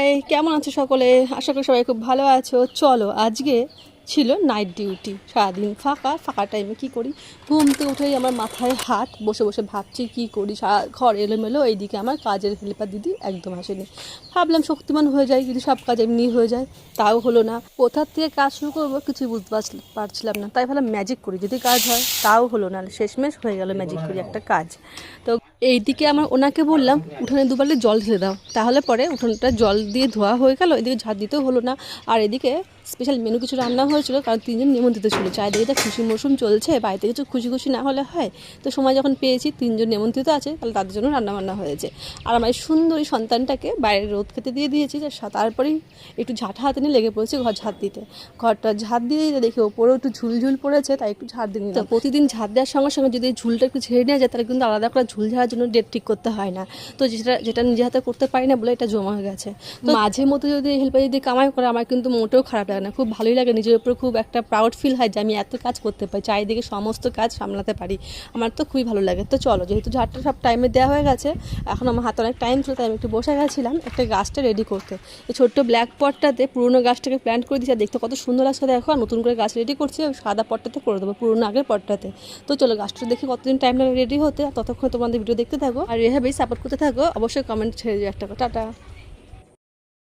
High, কেমন আছো সকলে? আশা করি সবাই খুব ভালো আছো। চলো, আজকে ছিল নাইট ডিউটি, সারাদিন ফাঁকা ফাঁকা টাইমে কী করি, ঘুম থেকে উঠেই আমার মাথায় হাত, বসে বসে ভাবছি কী করি, সারা ঘর এলোমেলো। এইদিকে আমার কাজের হেল্পার দিদি একদম আসেনি। ভাবলাম শক্তিমান হয়ে যায়, যদি সব কাজ এমনি হয়ে যায়, তাও হলো না। কোথার থেকে কাজ শুরু করবো কিছুই বুঝতে পারছিলাম না। তাই ভাবলাম ম্যাজিক করি, যদি কাজ হয়। তাও হলো না, শেষমেশ হয়ে গেল ম্যাজিক করি একটা কাজ। তো এইদিকে আমার ওনাকে বললাম উঠোনে দুবারলে জল ঢেলে দাও, তাহলে পরে উঠোনটা জল দিয়ে ধোয়া হয়ে গেল, এদিকে ঝাড় দিতেও হলো না। আর এদিকে স্পেশাল মেনু কিছু রান্না হয়েছিল, কারণ 3জন নিমন্ত্রিত ছিল। চারিদিকে তো খুশি মৌসুম চলছে, বাড়িতে কিছু খুশি খুশি না হলে হয়। তো সময় যখন পেয়েছি 3জন নিমন্ত্রিত আছে, তাহলে তাদের জন্য রান্নাবান্না হয়েছে। আর আমার এই সুন্দরী সন্তানটাকে বাইরে রোদ খেতে দিয়ে দিয়েছি। তারপরেই একটু ঝাঁটা হাতে নিয়ে লেগে পড়েছি ঘর ঝাঁট দিতে। ঘরটা ঝাঁট দিয়ে দিতে দেখি ওপরেও একটু ঝুলঝুল পড়েছে, তাই একটু ঝাঁট দিয়ে নিলাম। প্রতিদিন ঝাঁট দেওয়ার সঙ্গে সঙ্গে যদি ঝুলটা একটু ঝেড়ে নেওয়া যায়, তাহলে কিন্তু আলাদা করে ঝুল ঝাড়ার জন্য ডেট ঠিক করতে হয় না। তো যেটা নিজে হাতে করতে পারি না বলে এটা জমা হয়ে গেছে। তো মাঝে মধ্যে যদি হেল্পার যদি কামাই করে, আমার কিন্তু মোটেও খারাপ লাগে না, খুব ভালোই লাগে। নিজের উপর খুব একটা প্রাউড ফিল হয় যে আমি এত কাজ করতে পারি, চারিদিকে সমস্ত কাজ সামলাতে পারি। আমার তো খুবই ভালো লাগে। তো চলো, যেহেতু ঝাড়টা সব টাইমে দেওয়া হয়ে গেছে, এখন আমার হাতে অনেক টাইম ছিল, তাই আমি একটু বসে গেছিলাম একটা গাছটা রেডি করতে। এই ছোট্ট ব্ল্যাক পটটাতে পুরোনো গাছটাকে প্ল্যান্ট করে দিয়েছি, আর দেখতে কত সুন্দর লাগছে দেখো। আর নতুন করে গাছ রেডি করছি, সাদা পটটাতে করে দেবো, পুরোনো আগের পটটাতে। তো চলো, গাছটা দেখি কতদিন টাইম লাগে রেডি হতে। ততক্ষণ তোমাদের ভিডিও দেখতে থাকো আর এভাবেই সাপোর্ট করতে থাকো। অবশ্যই কমেন্ট ছেড়ে দিও একটা। টাটা।